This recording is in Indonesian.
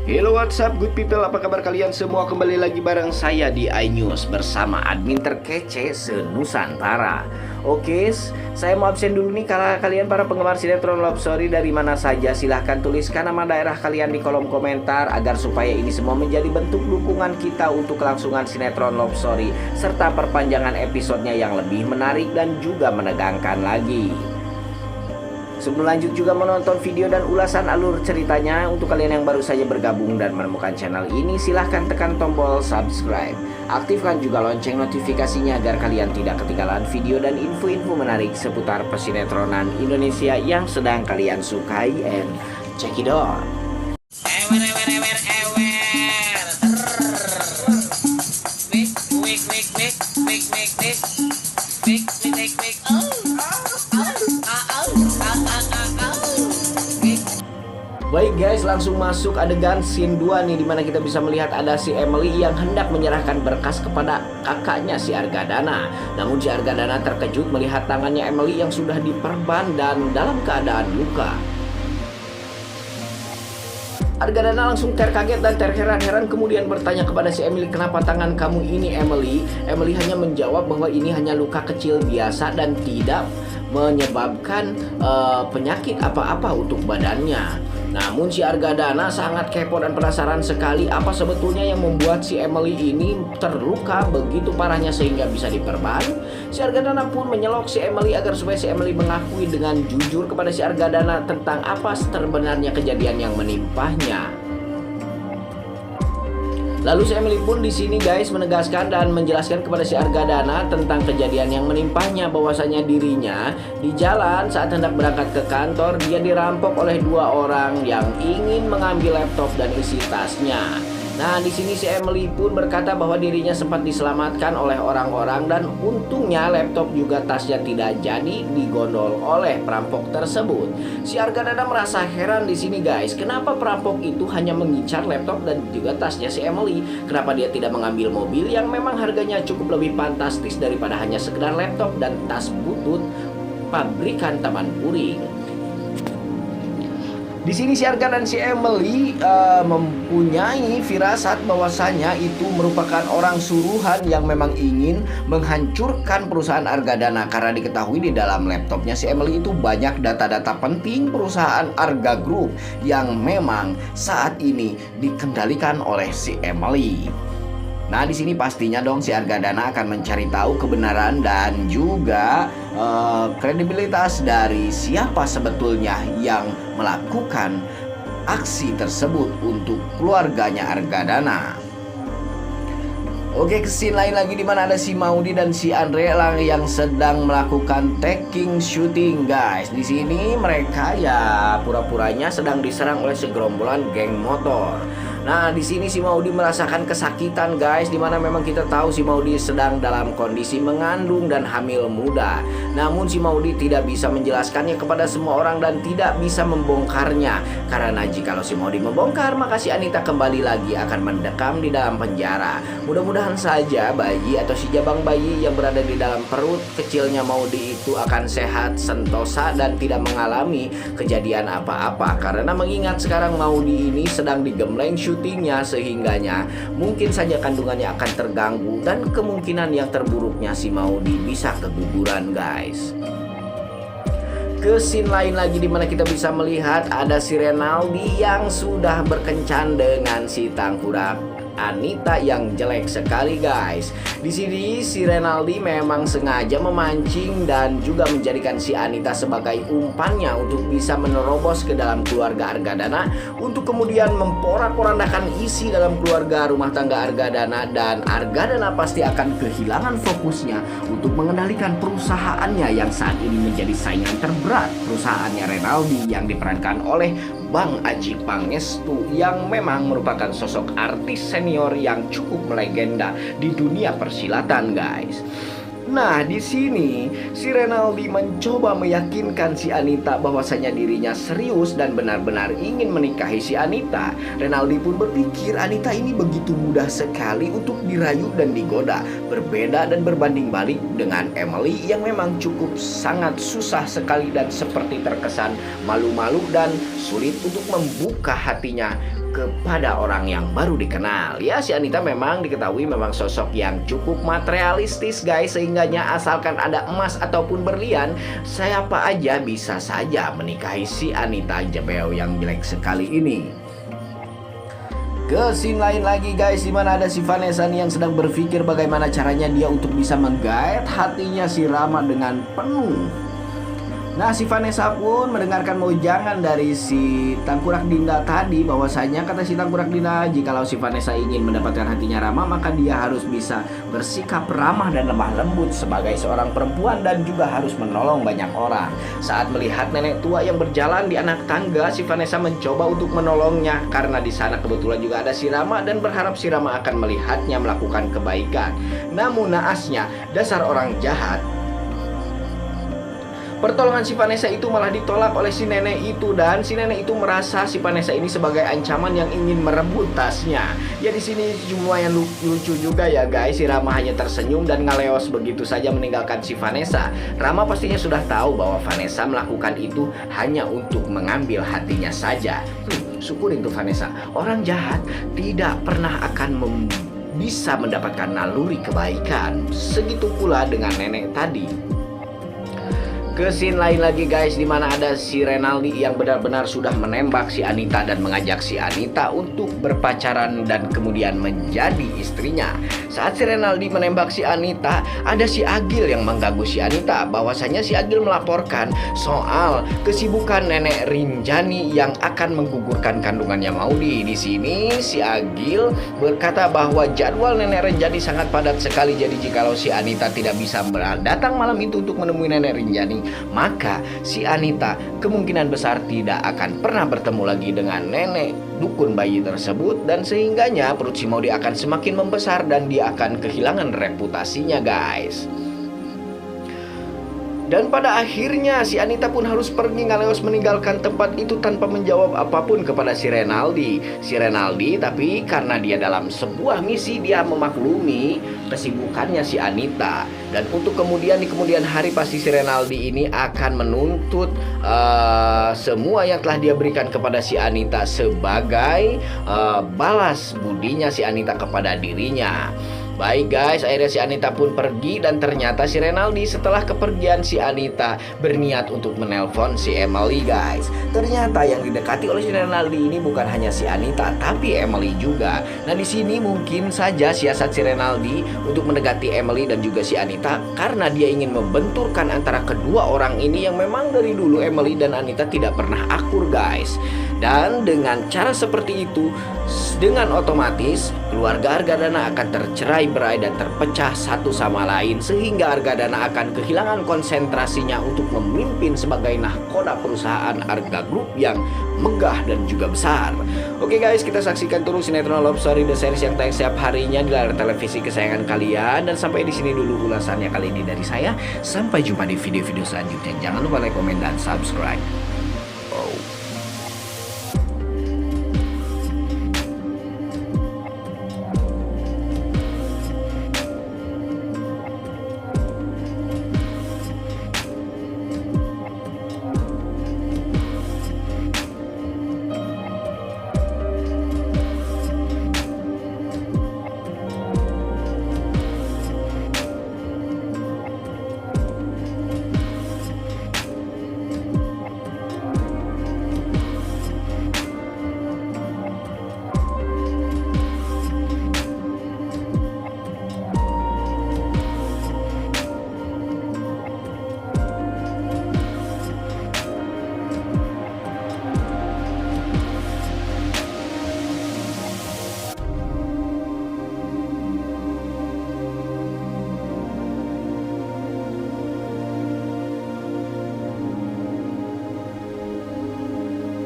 Hello, what's up good people, apa kabar kalian semua? Kembali lagi bareng saya di iNews bersama admin terkece se-Nusantara. Oke, saya mau absen dulu nih. Kalau kalian para penggemar sinetron Love Story dari mana saja, silahkan tuliskan nama daerah kalian di kolom komentar agar supaya ini semua menjadi bentuk dukungan kita untuk kelangsungan sinetron Love Story serta perpanjangan episodenya yang lebih menarik dan juga menegangkan lagi. Sebelum lanjut juga menonton video dan ulasan alur ceritanya, untuk kalian yang baru saja bergabung dan menemukan channel ini, silahkan tekan tombol subscribe. Aktifkan juga lonceng notifikasinya agar kalian tidak ketinggalan video dan info-info menarik seputar persinetronan Indonesia yang sedang kalian sukai. And check it out. Baik guys, langsung masuk adegan scene 2 nih, dimana kita bisa melihat ada si Emily yang hendak menyerahkan berkas kepada kakaknya si Argadana. Namun si Argadana terkejut melihat tangannya Emily yang sudah diperban dan dalam keadaan luka. Argadana langsung terkaget dan terheran-heran, kemudian bertanya kepada si Emily, "Kenapa tangan kamu ini, Emily?" Emily hanya menjawab bahwa ini hanya luka kecil biasa dan tidak menyebabkan penyakit apa-apa untuk badannya. Namun si Argadana sangat kepo dan penasaran sekali apa sebetulnya yang membuat si Emily ini terluka begitu parahnya sehingga bisa diperban. Si Argadana pun menyelok si Emily agar supaya si Emily mengakui dengan jujur kepada si Argadana tentang apa sebenarnya kejadian yang menimpanya. Lalu si Emily pun di sini guys menegaskan dan menjelaskan kepada si Argadana tentang kejadian yang menimpanya, bahwasanya dirinya di jalan saat hendak berangkat ke kantor, dia dirampok oleh dua orang yang ingin mengambil laptop dan isi tasnya. Nah, di sini si Emily pun berkata bahwa dirinya sempat diselamatkan oleh orang-orang dan untungnya laptop juga tasnya tidak jadi digondol oleh perampok tersebut. Si Argadana merasa heran di sini guys, kenapa perampok itu hanya mengincar laptop dan juga tasnya si Emily? Kenapa dia tidak mengambil mobil yang memang harganya cukup lebih fantastis daripada hanya sekedar laptop dan tas butut pabrikan Taman Puring? Di sini si Arga dan si Emily mempunyai firasat bahwasanya itu merupakan orang suruhan yang memang ingin menghancurkan perusahaan Argadana, karena diketahui di dalam laptopnya si Emily itu banyak data-data penting perusahaan Arga Group yang memang saat ini dikendalikan oleh si Emily. Nah, di sini pastinya dong si Argadana akan mencari tahu kebenaran dan juga kredibilitas dari siapa sebetulnya yang melakukan aksi tersebut untuk keluarganya Argadana. Oke, ke scene lain lagi di mana ada si Maudy dan si Andre yang sedang melakukan taking shooting, guys. Di sini mereka ya pura-puranya sedang diserang oleh segerombolan geng motor. Nah, di sini si Maudy merasakan kesakitan, guys, dimana memang kita tahu si Maudy sedang dalam kondisi mengandung dan hamil muda. Namun si Maudy tidak bisa menjelaskannya kepada semua orang dan tidak bisa membongkarnya, karena jikalau si Maudy membongkar maka si Anita kembali lagi akan mendekam di dalam penjara. Mudah-mudahan saja bayi atau si jabang bayi yang berada di dalam perut kecilnya Maudy itu akan sehat, sentosa dan tidak mengalami kejadian apa-apa, karena mengingat sekarang Maudy ini sedang digembleng syutingnya, sehingganya mungkin saja kandungannya akan terganggu dan kemungkinan yang terburuknya si Maudy bisa keguguran, guys. Ke scene lain lagi di mana kita bisa melihat ada si Renaldi yang sudah berkencan dengan si tangkurak Anita yang jelek sekali, guys. Di sini si Renaldi memang sengaja memancing dan juga menjadikan si Anita sebagai umpannya untuk bisa menerobos ke dalam keluarga Argadana untuk kemudian memporak-porandakan isi dalam keluarga rumah tangga Argadana, dan Argadana pasti akan kehilangan fokusnya untuk mengendalikan perusahaannya yang saat ini menjadi saingan terberat perusahaannya Renaldi yang diperankan oleh Bang Adjie Pangestu yang memang merupakan sosok artis senior yang cukup melegenda di dunia persilatan, guys. Nah, di sini si Renaldi mencoba meyakinkan si Anita bahwasanya dirinya serius dan benar-benar ingin menikahi si Anita. Renaldi pun berpikir Anita ini begitu mudah sekali untuk dirayu dan digoda, berbeda dan berbanding balik dengan Emily yang memang cukup sangat susah sekali dan seperti terkesan malu-malu dan sulit untuk membuka hatinya kepada orang yang baru dikenal. Ya, si Anita memang diketahui memang sosok yang cukup materialistis guys, sehingganya asalkan ada emas ataupun berlian, siapa aja bisa saja menikahi si Anita Jebeo yang jelek sekali ini. Ke scene lain lagi guys, dimana ada si Vanessa nih yang sedang berpikir bagaimana caranya dia untuk bisa menggait hatinya si Rama dengan penuh. Nah, si Vanessa pun mendengarkan mojangan dari si Tangkurak Dinda tadi, bahwasanya kata si Tangkurak Dinda, jikalau si Vanessa ingin mendapatkan hatinya Rama, maka dia harus bisa bersikap ramah dan lemah lembut sebagai seorang perempuan dan juga harus menolong banyak orang. Saat melihat nenek tua yang berjalan di anak tangga, si Vanessa mencoba untuk menolongnya karena di sana kebetulan juga ada si Rama dan berharap si Rama akan melihatnya melakukan kebaikan. Namun naasnya, dasar orang jahat, pertolongan si Vanessa itu malah ditolak oleh si nenek itu, dan si nenek itu merasa si Vanessa ini sebagai ancaman yang ingin merebut tasnya. Ya, di sini lumayan lucu juga ya guys. Si Rama hanya tersenyum dan ngaleos begitu saja meninggalkan si Vanessa. Rama pastinya sudah tahu bahwa Vanessa melakukan itu hanya untuk mengambil hatinya saja. Syukurin tuh Vanessa. Orang jahat tidak pernah akan bisa mendapatkan naluri kebaikan. Segitu pula dengan nenek tadi. Ke scene lain lagi guys, dimana ada si Renaldi yang benar-benar sudah menembak si Anita dan mengajak si Anita untuk berpacaran dan kemudian menjadi istrinya. Saat si Renaldi menembak si Anita, ada si Agil yang mengganggu si Anita, bahwasanya si Agil melaporkan soal kesibukan nenek Rinjani yang akan menggugurkan kandungannya Maudi. Di sini si Agil berkata bahwa jadwal nenek Rinjani sangat padat sekali, jadi jikalau si Anita tidak bisa datang malam itu untuk menemui nenek Rinjani, maka si Anita kemungkinan besar tidak akan pernah bertemu lagi dengan nenek dukun bayi tersebut, dan sehingganya perut si Maudi akan semakin membesar dan dia akan kehilangan reputasinya guys. Dan pada akhirnya si Anita pun harus pergi ngaleos meninggalkan tempat itu tanpa menjawab apapun kepada si Renaldi. Si Renaldi tapi karena dia dalam sebuah misi, dia memaklumi kesibukannya si Anita. Dan untuk kemudian di kemudian hari pasti si Renaldi ini akan menuntut semua yang telah dia berikan kepada si Anita sebagai balas budinya si Anita kepada dirinya. Baik guys, akhirnya si Anita pun pergi, dan ternyata si Renaldi setelah kepergian si Anita berniat untuk menelpon si Emily guys. Ternyata yang didekati oleh si Renaldi ini bukan hanya si Anita tapi Emily juga. Nah, di sini mungkin saja siasat si Renaldi untuk mendekati Emily dan juga si Anita karena dia ingin membenturkan antara kedua orang ini yang memang dari dulu Emily dan Anita tidak pernah akur guys. Dan dengan cara seperti itu, dengan otomatis keluarga Argadana akan tercerai-berai dan terpecah satu sama lain, sehingga Argadana akan kehilangan konsentrasinya untuk memimpin sebagai nahkoda perusahaan Arga Group yang megah dan juga besar. Oke guys, kita saksikan terus sinetron Love Story The Series yang tayang setiap harinya di layar televisi kesayangan kalian. Dan sampai di sini dulu ulasannya kali ini dari saya. Sampai jumpa di video-video selanjutnya. Jangan lupa like, komen, dan subscribe.